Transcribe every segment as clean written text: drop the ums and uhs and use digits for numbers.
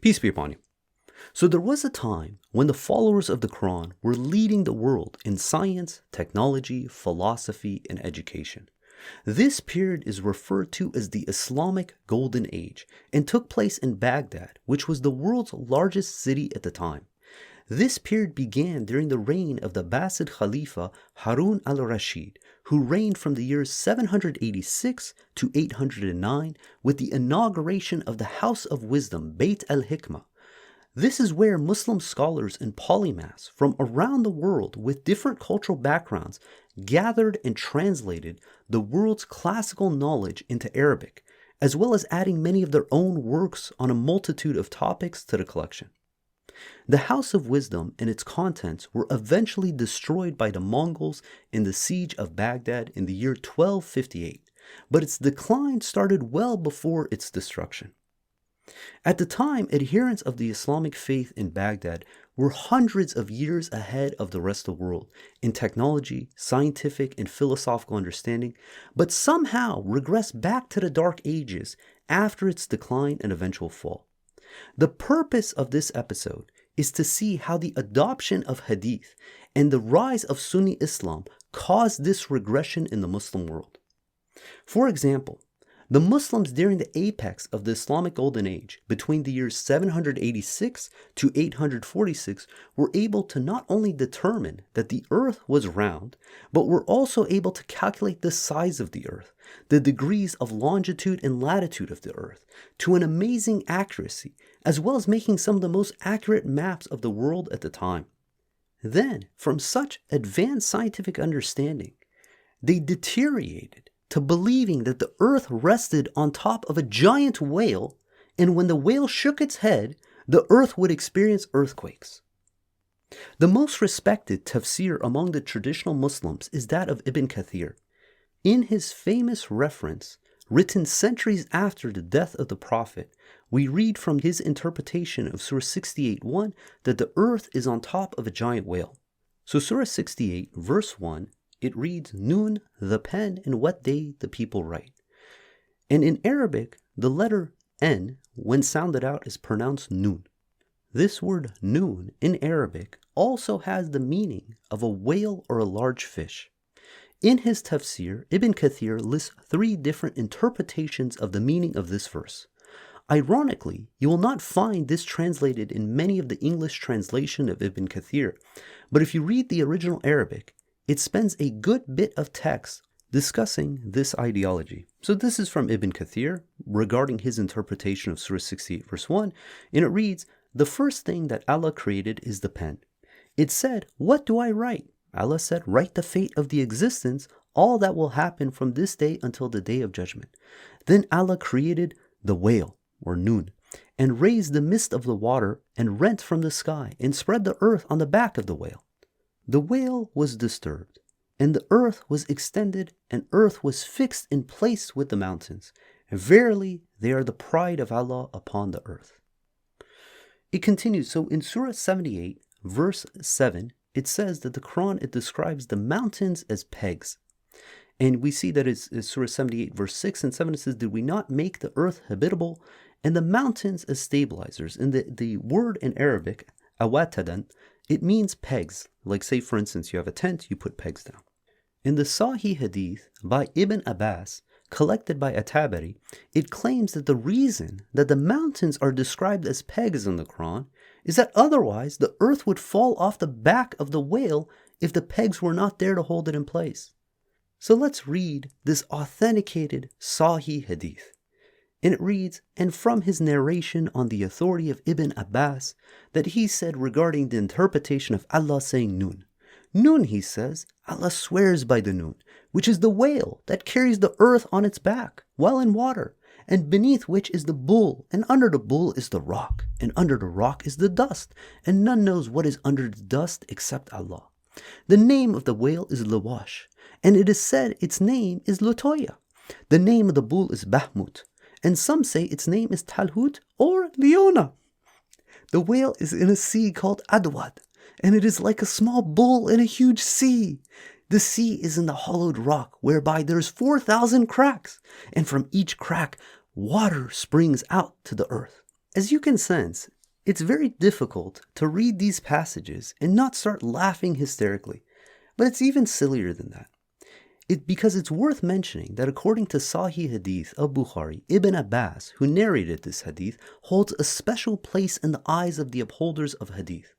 Peace be upon you. So there was a time when the followers of the Quran were leading the world in science, technology, philosophy, and education. This period is referred to as the Islamic Golden Age and took place in Baghdad, which was the world's largest city at the time. This period began during the reign of the Abbasid Khalifa Harun al-Rashid, who reigned from the years 786 to 809 with the inauguration of the House of Wisdom, Bayt al-Hikmah. This is where Muslim scholars and polymaths from around the world with different cultural backgrounds gathered and translated the world's classical knowledge into Arabic, as well as adding many of their own works on a multitude of topics to the collection. The House of Wisdom and its contents were eventually destroyed by the Mongols in the siege of Baghdad in the year 1258, but its decline started well before its destruction. At the time, adherents of the Islamic faith in Baghdad were hundreds of years ahead of the rest of the world in technology, scientific, and philosophical understanding, but somehow regressed back to the Dark Ages after its decline and eventual fall. The purpose of this episode is to see how the adoption of Hadith and the rise of Sunni Islam caused this regression in the Muslim world. For example, the Muslims during the apex of the Islamic Golden Age, between the years 786 to 846, were able to not only determine that the earth was round, but were also able to calculate the size of the earth, the degrees of longitude and latitude of the earth, to an amazing accuracy, as well as making some of the most accurate maps of the world at the time. Then, from such advanced scientific understanding, they deteriorated to believing that the earth rested on top of a giant whale, and when the whale shook its head, the earth would experience earthquakes. The most respected tafsir among the traditional Muslims is that of Ibn Kathir. In his famous reference, written centuries after the death of the Prophet, we read from his interpretation of Surah 68:1 that the earth is on top of a giant whale. So Surah 68, verse 1, it reads, Nun, the pen, and what day the people write. And in Arabic, the letter N, when sounded out, is pronounced Nun. This word Nun in Arabic also has the meaning of a whale or a large fish. In his tafsir, Ibn Kathir lists 3 different interpretations of the meaning of this verse. Ironically, you will not find this translated in many of the English translation of Ibn Kathir, but if you read the original Arabic, it spends a good bit of text discussing this ideology. So this is from Ibn Kathir regarding his interpretation of Surah 68 verse 1, and it reads, the first thing that Allah created is the pen. It said, what do I write? Allah said, write the fate of the existence, all that will happen from this day until the day of judgment. Then Allah created the whale, or Nun, and raised the mist of the water and rent from the sky and spread the earth on the back of the whale. The whale was disturbed, and the earth was extended, and earth was fixed in place with the mountains. Verily, they are the pride of Allah upon the earth. It continues, so in Surah 78, verse 7, it says that the Quran, it describes the mountains as pegs. And we see that it's Surah 78, verse 6 and 7, it says, did we not make the earth habitable, and the mountains as stabilizers? And the word in Arabic, awatadan, it means pegs. Like say, for instance, you have a tent, you put pegs down. In the Sahih Hadith by Ibn Abbas, collected by At-Tabari, it claims that the reason that the mountains are described as pegs in the Quran is that otherwise the earth would fall off the back of the whale if the pegs were not there to hold it in place. So let's read this authenticated Sahih Hadith. And it reads, and from his narration on the authority of Ibn Abbas, that he said regarding the interpretation of Allah saying Nun. Nun, he says, Allah swears by the Nun, which is the whale that carries the earth on its back while in water, and beneath which is the bull, and under the bull is the rock, and under the rock is the dust, and none knows what is under the dust except Allah. The name of the whale is Lawash, and it is said its name is Lutoya. The name of the bull is Bahmut, and some say its name is Talhut or Leona. The whale is in a sea called Adwad, and it is like a small bull in a huge sea. The sea is in the hollowed rock, whereby there is 4,000 cracks, and from each crack water springs out to the earth. As you can sense, it's very difficult to read these passages and not start laughing hysterically. But it's even sillier than that. Because it's worth mentioning that according to Sahih Hadith of Bukhari, Ibn Abbas, who narrated this hadith, holds a special place in the eyes of the upholders of hadith.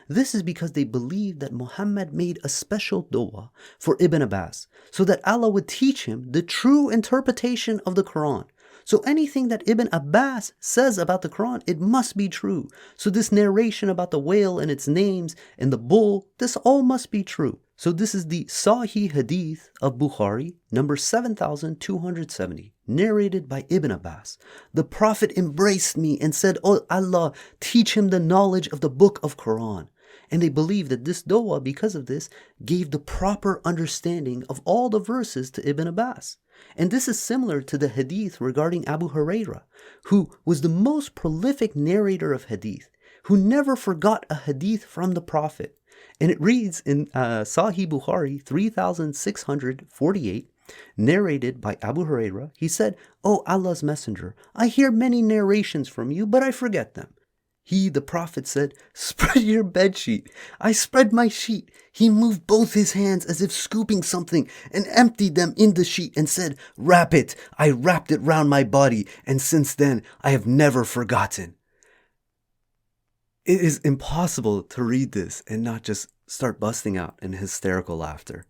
This is because they believe that Muhammad made a special dua for Ibn Abbas so that Allah would teach him the true interpretation of the Quran. So anything that Ibn Abbas says about the Quran, it must be true. So this narration about the whale and its names and the bull, this all must be true. So this is the Sahih Hadith of Bukhari, number 7270, narrated by Ibn Abbas. The Prophet embraced me and said, "Oh Allah, teach him the knowledge of the book of Quran." And they believe that this dua, because of this, gave the proper understanding of all the verses to Ibn Abbas. And this is similar to the hadith regarding Abu Huraira, who was the most prolific narrator of hadith, who never forgot a hadith from the Prophet. And it reads in Sahih Bukhari 3648, narrated by Abu Huraira. He said, "O Allah's Messenger, I hear many narrations from you, but I forget them." He, the Prophet, said, "Spread your bedsheet." I spread my sheet. He moved both his hands as if scooping something and emptied them in the sheet and said, "Wrap it." I wrapped it round my body, and since then I have never forgotten. It is impossible to read this and not just start busting out in hysterical laughter.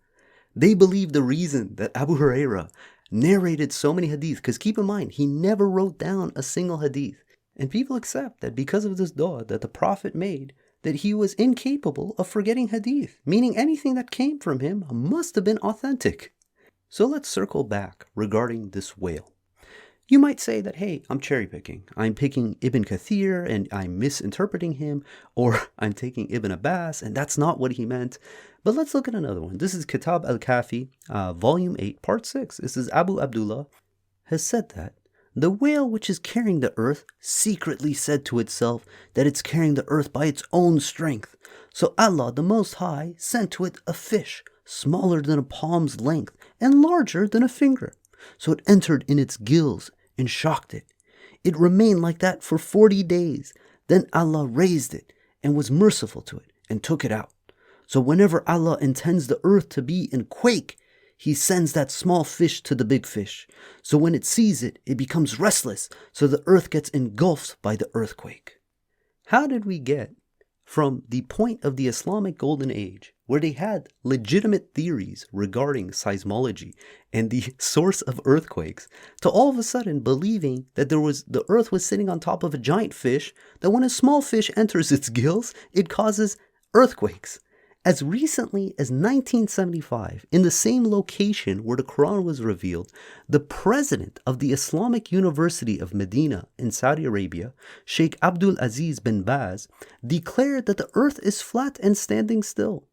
They believe the reason that Abu Huraira narrated so many hadith, because keep in mind, he never wrote down a single hadith. And people accept that because of this dua that the Prophet made, that he was incapable of forgetting hadith, meaning anything that came from him must have been authentic. So let's circle back regarding this whale. You might say that, hey, I'm cherry picking. I'm picking Ibn Kathir and I'm misinterpreting him, or I'm taking Ibn Abbas and that's not what he meant. But let's look at another one. This is Kitab al-Kafi, Volume 8, Part 6. This is Abu Abdullah has said that the whale which is carrying the earth secretly said to itself that it's carrying the earth by its own strength. So Allah, the Most High, sent to it a fish smaller than a palm's length and larger than a finger. So it entered in its gills and shocked it. It remained like that for 40 days. Then Allah raised it and was merciful to it and took it out. So whenever Allah intends the earth to be in quake, He sends that small fish to the big fish. So when it sees it, it becomes restless, so the earth gets engulfed by the earthquake. How did we get from the point of the Islamic Golden Age, where they had legitimate theories regarding seismology and the source of earthquakes, to all of a sudden believing that the earth was sitting on top of a giant fish, that when a small fish enters its gills, it causes earthquakes? As recently as 1975, in the same location where the Quran was revealed, the president of the Islamic University of Medina in Saudi Arabia, Sheikh Abdul Aziz bin Baz, declared that the earth is flat and standing still.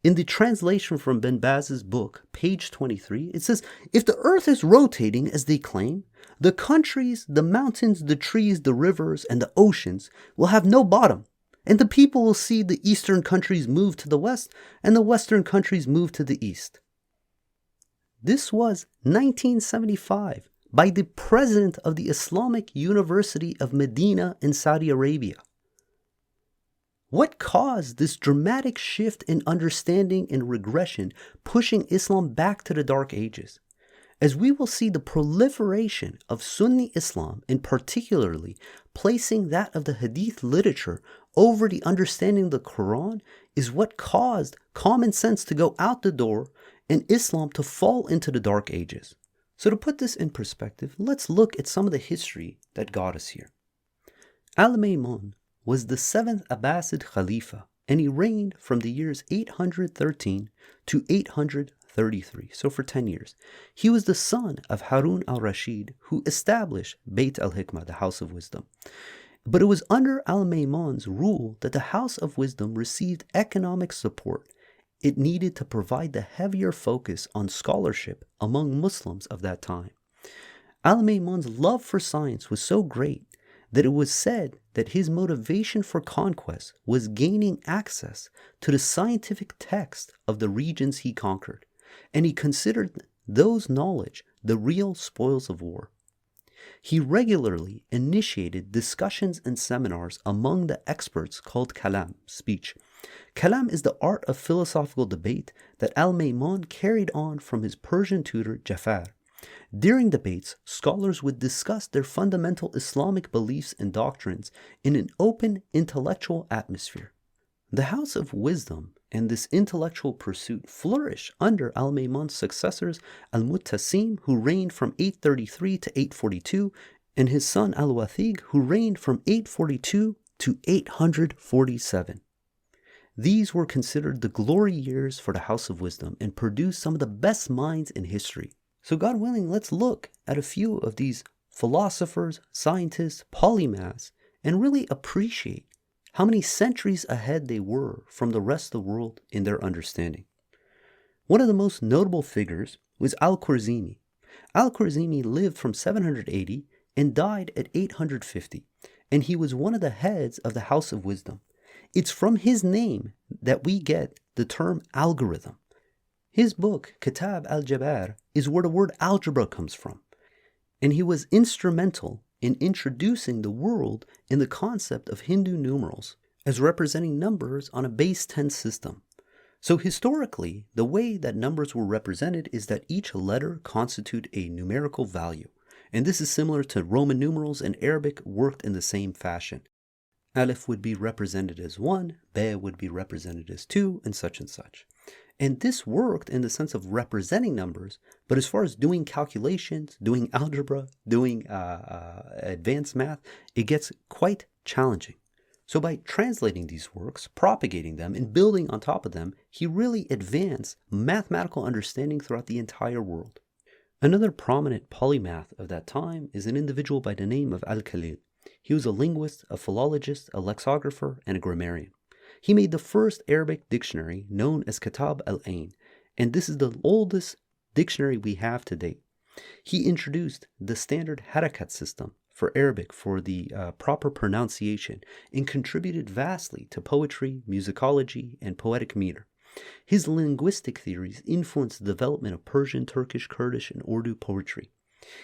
In the translation from bin Baz's book, page 23, it says, if the earth is rotating as they claim, the countries, the mountains, the trees, the rivers, and the oceans will have no bottom. And the people will see the eastern countries move to the west and the western countries move to the east. This was 1975 by the president of the Islamic University of Medina in Saudi Arabia. What caused this dramatic shift in understanding and regression, pushing Islam back to the Dark Ages? As we will see, the proliferation of Sunni Islam, and particularly placing that of the Hadith literature over the understanding of the Quran, is what caused common sense to go out the door and Islam to fall into the Dark Ages. So to put this in perspective, let's look at some of the history that got us here. Al-Maimun was the 7th Abbasid Khalifa, and he reigned from the years 813 to 833, so for 10 years. He was the son of Harun al-Rashid, who established Bayt al-Hikmah, the House of Wisdom. But it was under Al-Maimun's rule that the House of Wisdom received economic support it needed to provide the heavier focus on scholarship among Muslims of that time. Al-Maimun's love for science was so great that it was said that his motivation for conquest was gaining access to the scientific text of the regions he conquered, and he considered those knowledge the real spoils of war. He regularly initiated discussions and seminars among the experts called kalam, speech. Kalam is the art of philosophical debate that al-Maymun carried on from his Persian tutor Jafar. During debates, scholars would discuss their fundamental Islamic beliefs and doctrines in an open intellectual atmosphere. The House of Wisdom and this intellectual pursuit flourished under al-Maymun's successors al-Muttasim, who reigned from 833 to 842, and his son al-Wathig, who reigned from 842 to 847. These were considered the glory years for the House of Wisdom and produced some of the best minds in history. So God willing, let's look at a few of these philosophers, scientists, polymaths, and really appreciate how many centuries ahead they were from the rest of the world in their understanding. One of the most notable figures was Al-Khwarizmi. Al-Khwarizmi lived from 780 and died at 850, and he was one of the heads of the House of Wisdom. It's from his name that we get the term algorithm. His book, Kitab al-Jabar, is where the word algebra comes from, and he was instrumental in introducing the world in the concept of Hindu numerals as representing numbers on a base 10 system. So historically, the way that numbers were represented is that each letter constituted a numerical value, and this is similar to Roman numerals, and Arabic worked in the same fashion. Aleph would be represented as 1, Ba would be represented as 2, and such and such. And this worked in the sense of representing numbers, but as far as doing calculations, doing algebra, doing advanced math, it gets quite challenging. So by translating these works, propagating them, and building on top of them, he really advanced mathematical understanding throughout the entire world. Another prominent polymath of that time is an individual by the name of Al-Khalil. He was a linguist, a philologist, a lexicographer, and a grammarian. He made the first Arabic dictionary known as Kitab al-Ain, and this is the oldest dictionary we have to date. He introduced the standard harakat system for Arabic for the proper pronunciation and contributed vastly to poetry, musicology, and poetic meter. His linguistic theories influenced the development of Persian, Turkish, Kurdish, and Urdu poetry.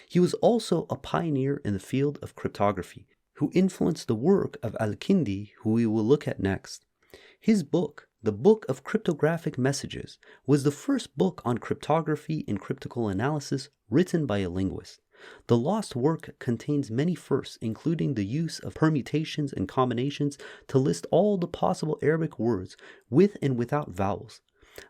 He was also a pioneer in the field of cryptography, who influenced the work of Al-Kindi, who we will look at next. His book, the Book of Cryptographic Messages, was the first book on cryptography and cryptical analysis written by a linguist. The lost work contains many firsts, including the use of permutations and combinations to list all the possible Arabic words with and without vowels.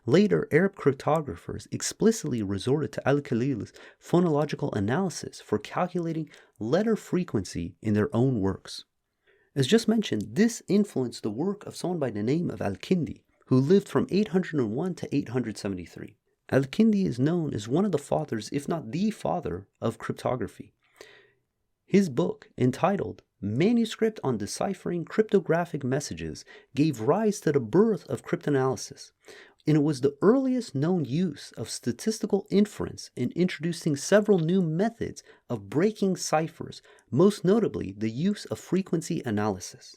Later, Arab cryptographers explicitly resorted to Al-Khalil's phonological analysis for calculating letter frequency in their own works. As just mentioned, this influenced the work of someone by the name of Al-Kindi, who lived from 801 to 873. Al-Kindi is known as one of the fathers, if not the father, of cryptography. His book, entitled Manuscript on Deciphering Cryptographic Messages, gave rise to the birth of cryptanalysis, and it was the earliest known use of statistical inference in introducing several new methods of breaking ciphers, most notably the use of frequency analysis.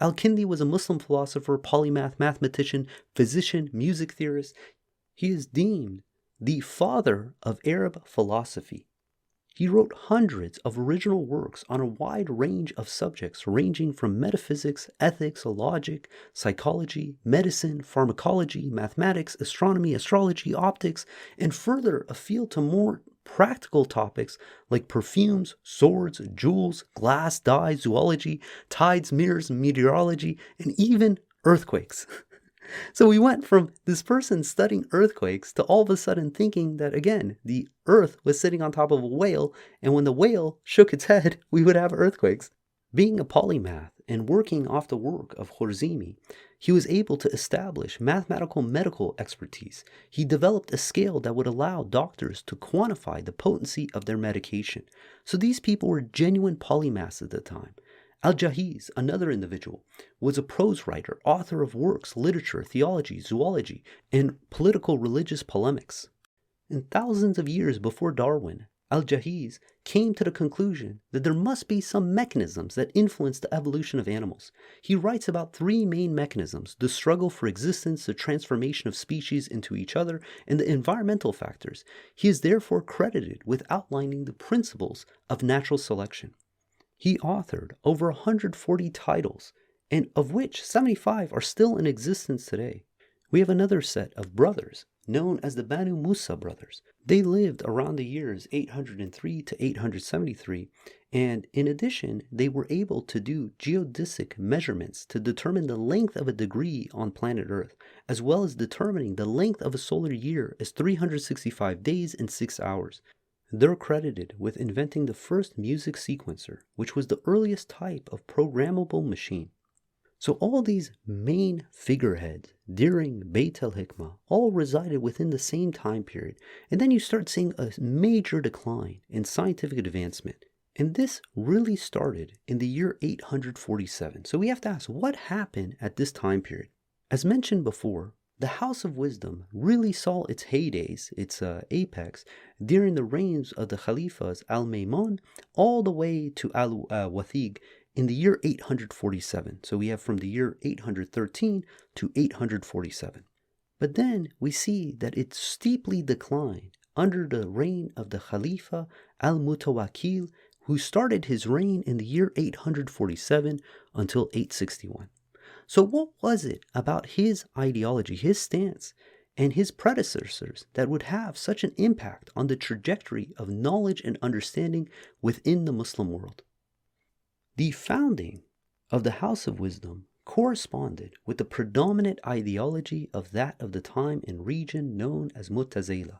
Al-Kindi was a Muslim philosopher, polymath, mathematician, physician, music theorist. He is deemed the father of Arab philosophy. He wrote hundreds of original works on a wide range of subjects ranging from metaphysics, ethics, logic, psychology, medicine, pharmacology, mathematics, astronomy, astrology, optics, and further afield to more practical topics like perfumes, swords, jewels, glass, dye, zoology, tides, mirrors, meteorology, and even earthquakes. So we went from this person studying earthquakes to all of a sudden thinking that, again, the earth was sitting on top of a whale, and when the whale shook its head, we would have earthquakes. Being a polymath and working off the work of Khwarizmi, he was able to establish mathematical medical expertise. He developed a scale that would allow doctors to quantify the potency of their medication. So these people were genuine polymaths at the time. Al-Jahiz, another individual, was a prose writer, author of works, literature, theology, zoology, and political religious polemics. And thousands of years before Darwin, Al-Jahiz came to the conclusion that there must be some mechanisms that influence the evolution of animals. He writes about three main mechanisms: the struggle for existence, the transformation of species into each other, and the environmental factors. He is therefore credited with outlining the principles of natural selection. He authored over 140 titles, and of which 75 are still in existence today. We have another set of brothers, known as the Banu Musa brothers. They lived around the years 803 to 873, and in addition, they were able to do geodesic measurements to determine the length of a degree on planet Earth, as well as determining the length of a solar year as 365 days and 6 hours. They're credited with inventing the first music sequencer, which was the earliest type of programmable machine. So all these main figureheads during Bayt al-Hikmah all resided within the same time period, and then you start seeing a major decline in scientific advancement. And this really started in the year 847. So we have to ask, what happened at this time period? As mentioned before, the House of Wisdom really saw its heydays, its apex, during the reigns of the Khalifas al-Ma'mun all the way to al-Wathiq in the year 847. So we have from the year 813 to 847. But then we see that it steeply declined under the reign of the Khalifa al-Mutawakkil, who started his reign in the year 847 until 861. So what was it about his ideology, his stance, and his predecessors that would have such an impact on the trajectory of knowledge and understanding within the Muslim world? The founding of the House of Wisdom corresponded with the predominant ideology of that of the time and region known as Muttazela,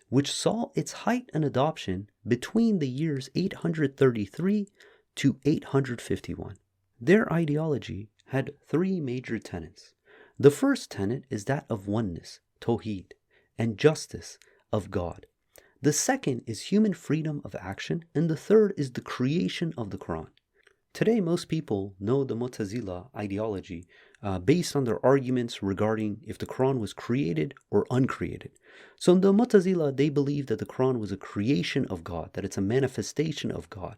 which saw its height and adoption between the years 833 to 851. Their ideology had three major tenets. The first tenet is that of oneness, Tawheed, and justice of God. The second is human freedom of action, and the third is the creation of the Quran. Today, most people know the Muttazila ideology based on their arguments regarding if the Quran was created or uncreated. So in the Muttazila, they believe that the Quran was a creation of God, that it's a manifestation of God.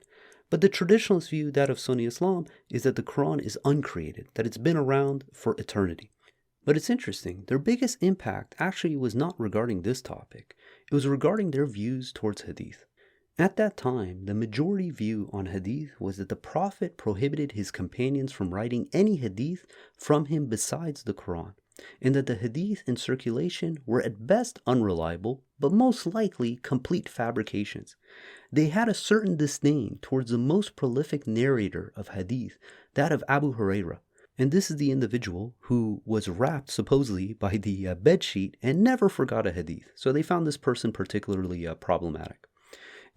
But the traditionalist view, that of Sunni Islam, is that the Quran is uncreated, that it's been around for eternity. But it's interesting, their biggest impact actually was not regarding this topic. It was regarding their views towards Hadith. At that time, the majority view on Hadith was that the Prophet prohibited his companions from writing any Hadith from him besides the Quran, and that the Hadith in circulation were at best unreliable, but most likely complete fabrications. They had a certain disdain towards the most prolific narrator of Hadith, that of Abu Hurairah, and this is the individual who was wrapped supposedly by the bedsheet and never forgot a Hadith. So they found this person particularly problematic.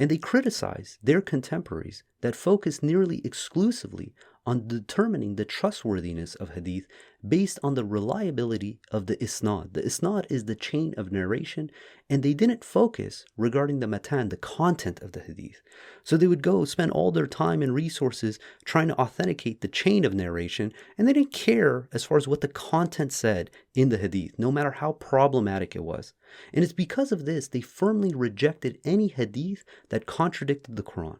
And they criticized their contemporaries that focused nearly exclusively on determining the trustworthiness of Hadith based on the reliability of the Isnad. The Isnad is the chain of narration, and they didn't focus regarding the Matan, the content of the Hadith. So they would go spend all their time and resources trying to authenticate the chain of narration, and they didn't care as far as what the content said in the Hadith, no matter how problematic it was. And it's because of this they firmly rejected any Hadith that contradicted the Quran.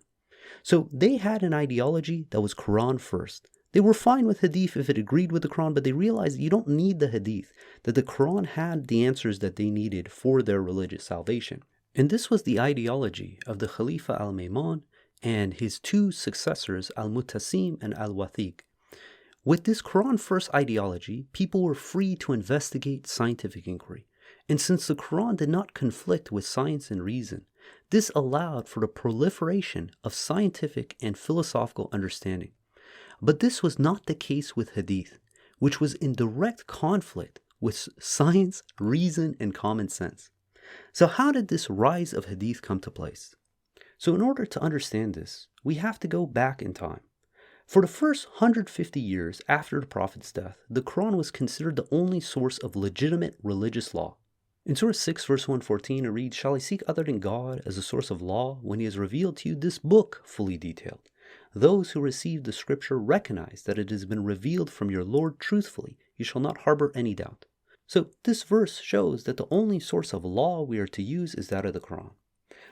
So they had an ideology that was Quran first. They were fine with Hadith if it agreed with the Quran, but they realized you don't need the Hadith, that the Quran had the answers that they needed for their religious salvation. And this was the ideology of the Khalifa al-Ma'mun and his two successors, al-Muttasim and al-Wathiq. With this Quran first ideology, people were free to investigate scientific inquiry. And since the Quran did not conflict with science and reason, this allowed for the proliferation of scientific and philosophical understanding. But this was not the case with Hadith, which was in direct conflict with science, reason, and common sense. So how did this rise of Hadith come to place? So in order to understand this, we have to go back in time. For the first 150 years after the Prophet's death, the Quran was considered the only source of legitimate religious law. In Surah 6, verse 114, it reads, "Shall I seek other than God as a source of law when He has revealed to you this book fully detailed? Those who receive the scripture recognize that it has been revealed from your Lord truthfully. You shall not harbor any doubt." So this verse shows that the only source of law we are to use is that of the Quran.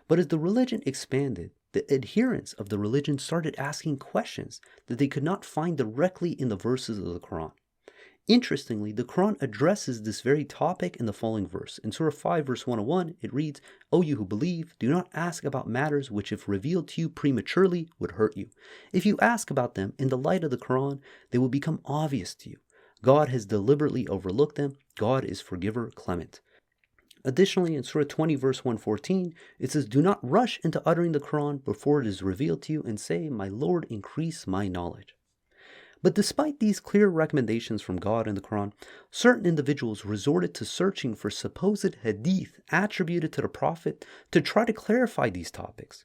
But as the religion expanded, the adherents of the religion started asking questions that they could not find directly in the verses of the Quran. Interestingly, the Quran addresses this very topic in the following verse. In Surah 5, verse 101, it reads, "O you who believe, do not ask about matters which if revealed to you prematurely would hurt you. If you ask about them in the light of the Quran, they will become obvious to you. God has deliberately overlooked them. God is forgiver, clement." Additionally, in Surah 20, verse 114, it says, "Do not rush into uttering the Quran before it is revealed to you and say, 'My Lord, increase my knowledge.'" But despite these clear recommendations from God in the Quran, certain individuals resorted to searching for supposed hadith attributed to the Prophet to try to clarify these topics.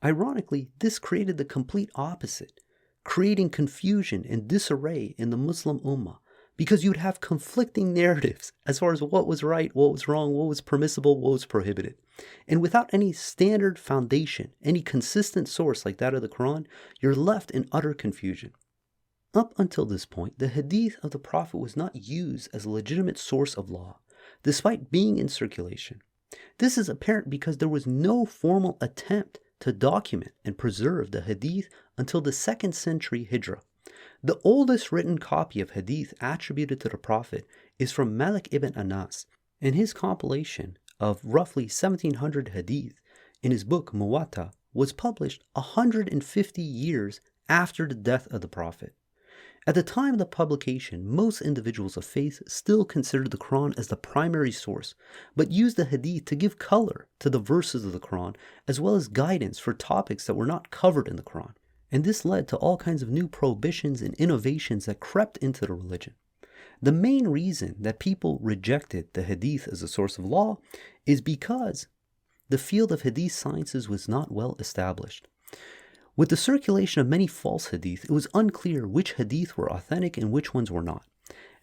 Ironically, this created the complete opposite, creating confusion and disarray in the Muslim Ummah, because you'd have conflicting narratives as far as what was right, what was wrong, what was permissible, what was prohibited. And without any standard foundation, any consistent source like that of the Quran, you're left in utter confusion. Up until this point, the hadith of the Prophet was not used as a legitimate source of law, despite being in circulation. This is apparent because there was no formal attempt to document and preserve the hadith until the 2nd century Hijrah. The oldest written copy of hadith attributed to the Prophet is from Malik ibn Anas, and his compilation of roughly 1700 hadith in his book Muwatta was published 150 years after the death of the Prophet. At the time of the publication, most individuals of faith still considered the Quran as the primary source, but used the hadith to give color to the verses of the Quran, as well as guidance for topics that were not covered in the Quran. And this led to all kinds of new prohibitions and innovations that crept into the religion. The main reason that people rejected the hadith as a source of law is because the field of hadith sciences was not well established. With the circulation of many false hadith, it was unclear which hadith were authentic and which ones were not.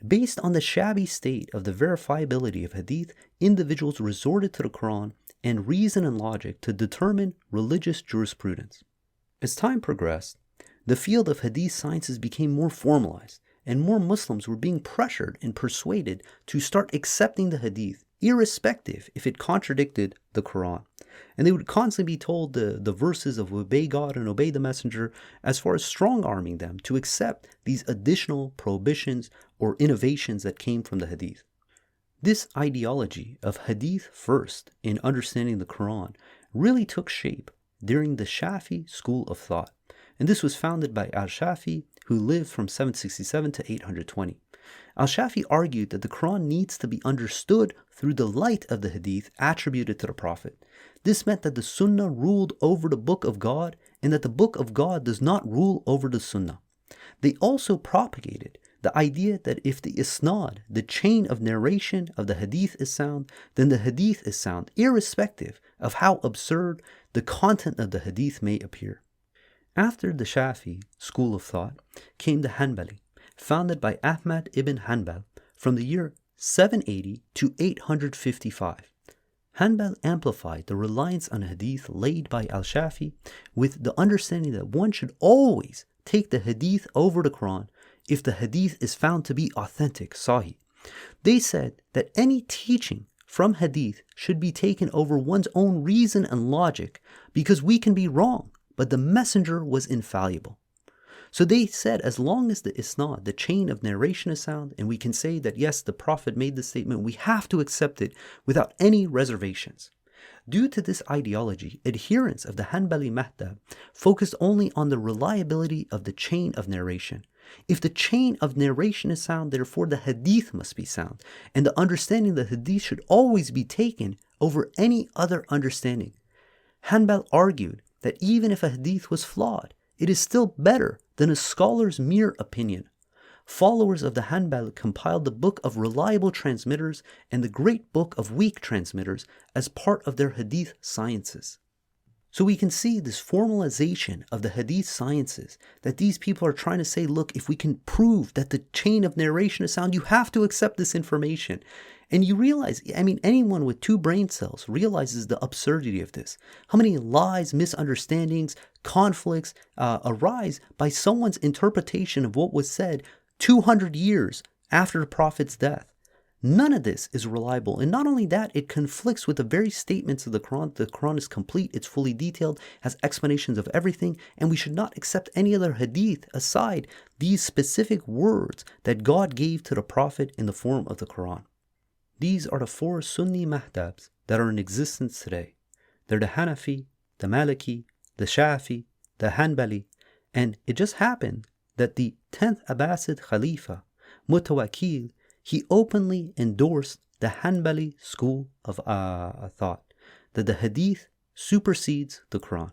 Based on the shabby state of the verifiability of hadith, individuals resorted to the Quran and reason and logic to determine religious jurisprudence. As time progressed, the field of hadith sciences became more formalized, and more Muslims were being pressured and persuaded to start accepting the hadith, irrespective if it contradicted the Quran. And they would constantly be told the verses of obey God and obey the messenger, as far as strong-arming them to accept these additional prohibitions or innovations that came from the hadith. This ideology of hadith first in understanding the Quran really took shape during the Shafi school of thought. And this was founded by al-Shafi, who lived from 767 to 820. Al-Shafi argued that the Quran needs to be understood through the light of the hadith attributed to the Prophet. This meant that the Sunnah ruled over the Book of God and that the Book of God does not rule over the Sunnah. They also propagated the idea that if the isnad, the chain of narration of the hadith is sound, then the hadith is sound, irrespective of how absurd the content of the hadith may appear. After the Shafi school of thought came the Hanbali, founded by Ahmad ibn Hanbal from the year 780 to 855. Hanbal amplified the reliance on hadith laid by al-Shafi with the understanding that one should always take the hadith over the Quran if the hadith is found to be authentic, sahih. They said that any teaching from hadith should be taken over one's own reason and logic because we can be wrong, but the messenger was infallible. So they said as long as the isnad, the chain of narration is sound, and we can say that yes, the Prophet made the statement, we have to accept it without any reservations. Due to this ideology, adherents of the Hanbali Madhab focused only on the reliability of the chain of narration. If the chain of narration is sound, therefore the hadith must be sound, and the understanding of the hadith should always be taken over any other understanding. Hanbal argued that even if a hadith was flawed, it is still better than a scholar's mere opinion. Followers of the Hanbal compiled the Book of Reliable Transmitters and the Great Book of Weak Transmitters as part of their hadith sciences. So we can see this formalization of the hadith sciences, that these people are trying to say, look, if we can prove that the chain of narration is sound, you have to accept this information. And you realize, anyone with 2 brain cells realizes the absurdity of this. How many lies, misunderstandings, conflicts arise by someone's interpretation of what was said 200 years after the Prophet's death. None of this is reliable. And not only that, it conflicts with the very statements of the Quran. The Quran is complete, it's fully detailed, has explanations of everything, and we should not accept any other hadith aside these specific words that God gave to the Prophet in the form of the Quran. These are the four Sunni madhabs that are in existence today. They're the Hanafi, the Maliki, the Shafi, the Hanbali, and it just happened that the 10th Abbasid Khalifa, Muttawakil, he openly endorsed the Hanbali school of thought, that the Hadith supersedes the Quran.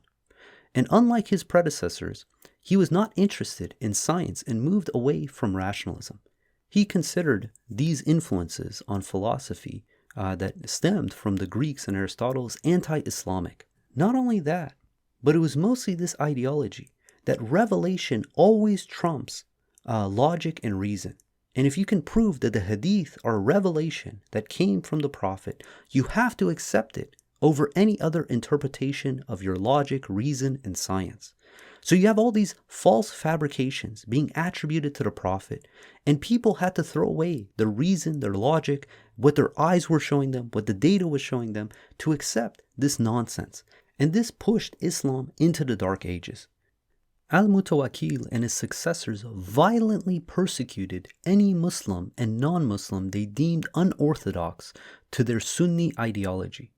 And unlike his predecessors, he was not interested in science and moved away from rationalism. He considered these influences on philosophy that stemmed from the Greeks and Aristotle as anti-Islamic. Not only that, but it was mostly this ideology that revelation always trumps logic and reason. And if you can prove that the hadith are revelation that came from the Prophet, you have to accept it over any other interpretation of your logic, reason, and science. So you have all these false fabrications being attributed to the Prophet, and people had to throw away their reason, their logic, what their eyes were showing them, what the data was showing them, to accept this nonsense. And this pushed Islam into the Dark Ages. Al-Mutawakkil and his successors violently persecuted any Muslim and non-Muslim they deemed unorthodox to their Sunni ideology.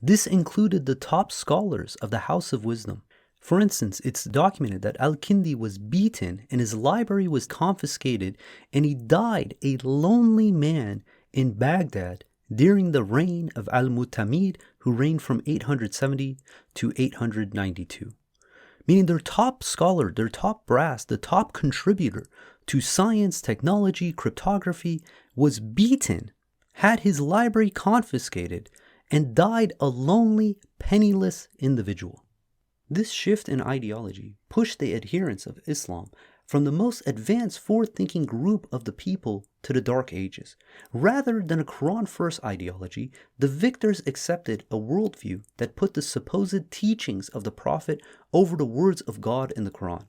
This included the top scholars of the House of Wisdom. For instance, it's documented that Al-Kindi was beaten and his library was confiscated, and he died a lonely man in Baghdad during the reign of Al-Mu'tamid, who reigned from 870 to 892. Meaning their top scholar, their top brass, the top contributor to science, technology, cryptography was beaten, had his library confiscated, and died a lonely, penniless individual. This shift in ideology pushed the adherents of Islam from the most advanced forward-thinking group of the people to the Dark Ages. Rather than a Quran-first ideology, the victors accepted a worldview that put the supposed teachings of the Prophet over the words of God in the Quran.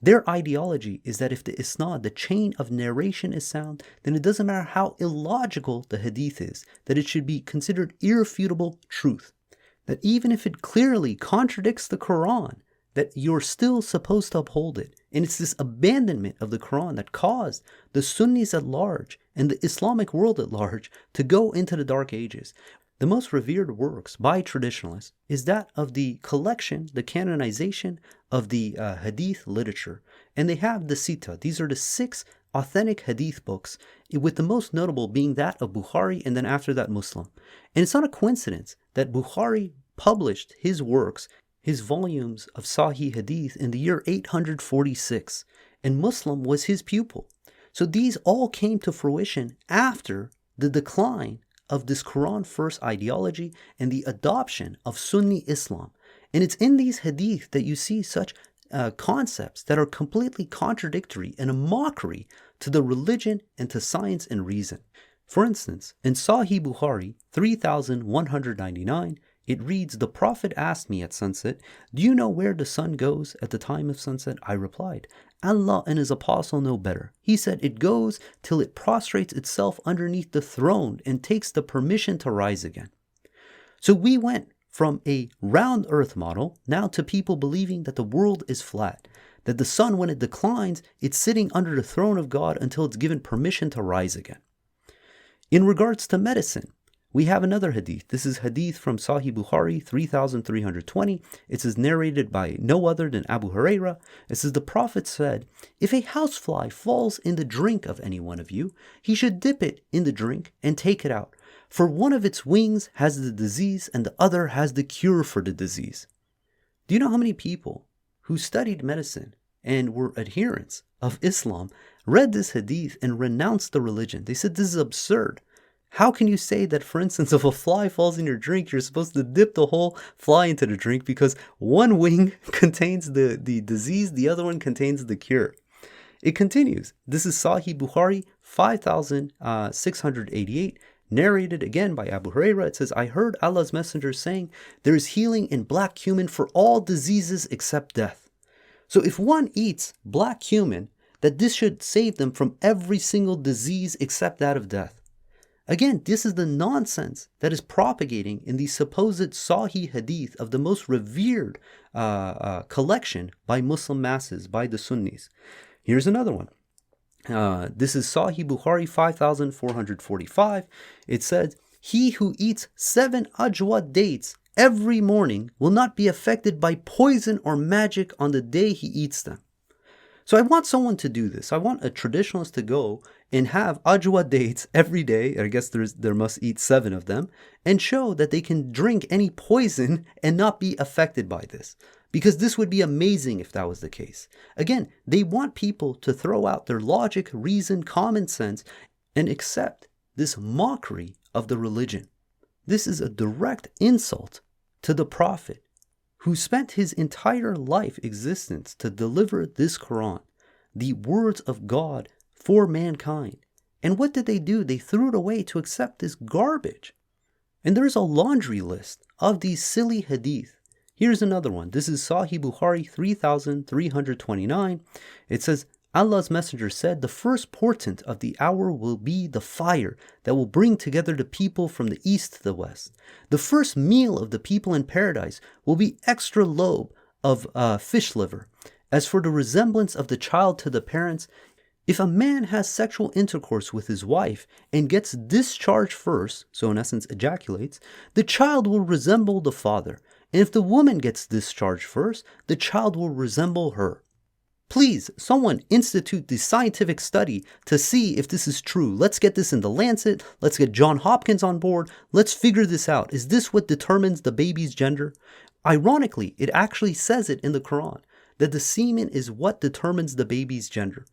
Their ideology is that if the isnad, the chain of narration, is sound, then it doesn't matter how illogical the hadith is, that it should be considered irrefutable truth. That even if it clearly contradicts the Quran, that you're still supposed to uphold it. And it's this abandonment of the Quran that caused the Sunnis at large and the Islamic world at large to go into the Dark Ages. The most revered works by traditionalists is that of the collection, the canonization of the Hadith literature. And they have the Sita. These are the 6 authentic Hadith books, with the most notable being that of Bukhari and then after that Muslim. And it's not a coincidence that Bukhari published his works, his volumes of Sahih Hadith, in the year 846, and Muslim was his pupil. So these all came to fruition after the decline of this Quran-first ideology and the adoption of Sunni Islam. And it's in these Hadith that you see such concepts that are completely contradictory and a mockery to the religion and to science and reason. For instance, in Sahih Bukhari 3199, it reads, "The Prophet asked me at sunset, 'Do you know where the sun goes at the time of sunset?' I replied, 'Allah and His Apostle know better.' He said, 'It goes till it prostrates itself underneath the throne and takes the permission to rise again.'" So we went from a round earth model now to people believing that the world is flat, that the sun, when it declines, it's sitting under the throne of God until it's given permission to rise again. In regards to medicine, we have another hadith. This is hadith from Sahih Bukhari 3320. It is narrated by no other than Abu Huraira. It says, "The Prophet said, 'If a housefly falls in the drink of any one of you, he should dip it in the drink and take it out. For one of its wings has the disease and the other has the cure for the disease.'" Do you know how many people who studied medicine and were adherents of Islam read this hadith and renounced the religion? They said, "This is absurd. How can you say that, for instance, if a fly falls in your drink, you're supposed to dip the whole fly into the drink because one wing contains the disease, the other one contains the cure?" It continues. This is Sahih Bukhari 5688, narrated again by Abu Huraira. It says, "I heard Allah's Messenger saying, 'There is healing in black cumin for all diseases except death.'" So if one eats black cumin, that this should save them from every single disease except that of death. Again, this is the nonsense that is propagating in the supposed Sahih Hadith of the most revered collection by Muslim masses, by the Sunnis. Here's another one. This is Sahih Bukhari 5445. It says, "He who eats 7 ajwa dates every morning will not be affected by poison or magic on the day he eats them." So I want someone to do this. I want a traditionalist to go and have ajwa dates every day. I guess there must eat 7 of them, and show that they can drink any poison and not be affected by this. Because this would be amazing if that was the case. Again, they want people to throw out their logic, reason, common sense, and accept this mockery of the religion. This is a direct insult to the Prophet, who spent his entire life existence to deliver this Quran, the words of God for mankind. And what did they do? They threw it away to accept this garbage. And there's a laundry list of these silly hadith. Here's another one. This is Sahih Bukhari 3329. It says, Allah's Messenger said, "The first portent of the hour will be the fire that will bring together the people from the east to the west. The first meal of the people in paradise will be extra lobe of fish liver. As for the resemblance of the child to the parents, if a man has sexual intercourse with his wife and gets discharged first," so in essence ejaculates, "the child will resemble the father. And if the woman gets discharged first, the child will resemble her." Please, someone institute the scientific study to see if this is true. Let's get this in the Lancet. Let's get John Hopkins on board. Let's figure this out. Is this what determines the baby's gender? Ironically, it actually says it in the Quran, that the semen is what determines the baby's gender.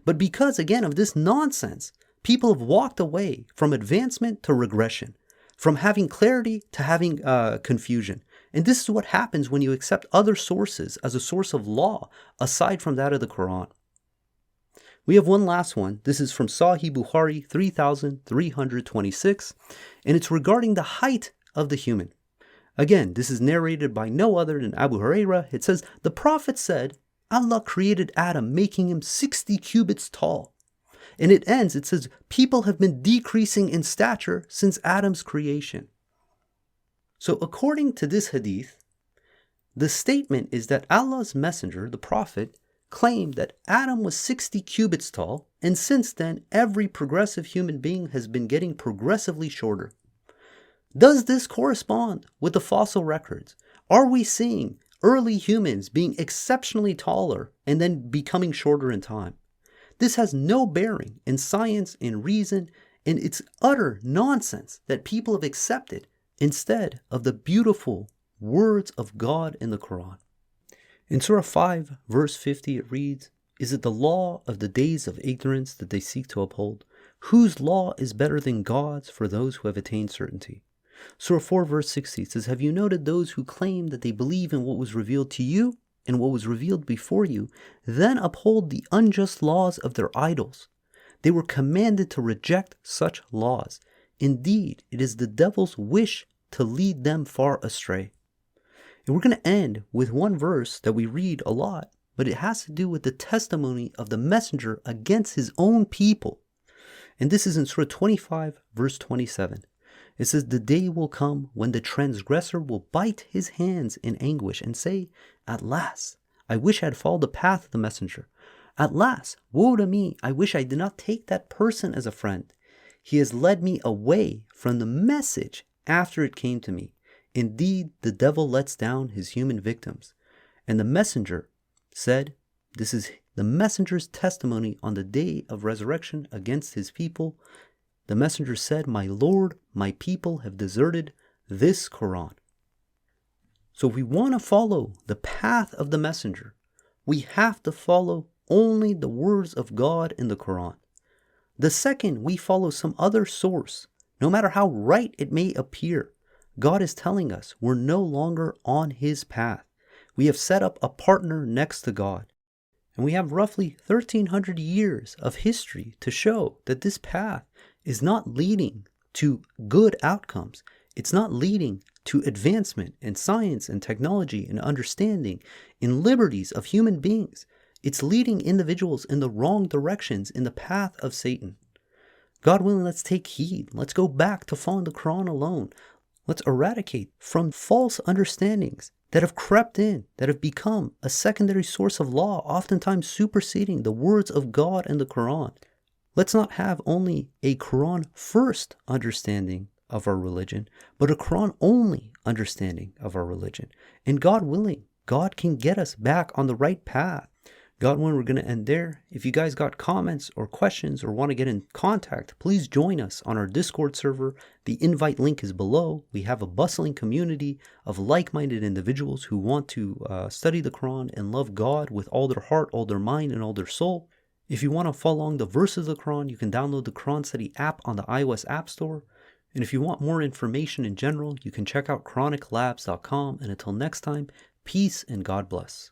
But because, again, of this nonsense, people have walked away from advancement to regression, from having clarity to having confusion. And this is what happens when you accept other sources as a source of law aside from that of the Quran. We have one last one. This is from Sahih Bukhari 3326, and it's regarding the height of the human. Again, this is narrated by no other than Abu Hurairah. It says, "The Prophet said, Allah created Adam, making him 60 cubits tall." And it ends, it says, "People have been decreasing in stature since Adam's creation." So according to this hadith, the statement is that Allah's Messenger, the Prophet, claimed that Adam was 60 cubits tall, and since then, every progressive human being has been getting progressively shorter. Does this correspond with the fossil records? Are we seeing early humans being exceptionally taller and then becoming shorter in time? This has no bearing in science, in reason, and it's utter nonsense that people have accepted instead of the beautiful words of God in the Quran. In Surah 5, verse 50, it reads, "Is it the law of the days of ignorance that they seek to uphold? Whose law is better than God's for those who have attained certainty?" Surah 4, verse 60 says, "Have you noted those who claim that they believe in what was revealed to you and what was revealed before you, then uphold the unjust laws of their idols? They were commanded to reject such laws. Indeed, it is the devil's wish to lead them far astray." And we're going to end with one verse that we read a lot, but it has to do with the testimony of the messenger against his own people. And this is in Surah 25, verse 27. It says, "The day will come when the transgressor will bite his hands in anguish and say, 'At last, I wish I had followed the path of the messenger. At last, woe to me, I wish I did not take that person as a friend. He has led me away from the message after it came to me. Indeed, the devil lets down his human victims.' And the messenger said," this is the messenger's testimony on the day of resurrection against his people. The messenger said, "My Lord, my people have deserted this Quran." So if we want to follow the path of the messenger, we have to follow only the words of God in the Quran. The second we follow some other source, no matter how right it may appear, God is telling us we're no longer on his path. We have set up a partner next to God. And we have roughly 1,300 years of history to show that this path is not leading to good outcomes. It's not leading to advancement in science and technology and understanding, in liberties of human beings. It's leading individuals in the wrong directions, in the path of Satan. God willing, let's take heed. Let's go back to following the Quran alone. Let's eradicate from false understandings that have crept in, that have become a secondary source of law, oftentimes superseding the words of God and the Quran. Let's not have only a Quran first understanding of our religion, but a Quran only understanding of our religion. And God willing, God can get us back on the right path. God willing, we're going to end there. If you guys got comments or questions or want to get in contact, please join us on our Discord server. The invite link is below. We have a bustling community of like-minded individuals who want to study the Quran and love God with all their heart, all their mind, and all their soul. If you want to follow along the verses of the Quran, you can download the Quran Study app on the iOS App Store. And if you want more information in general, you can check out chroniclabs.com. And until next time, peace and God bless.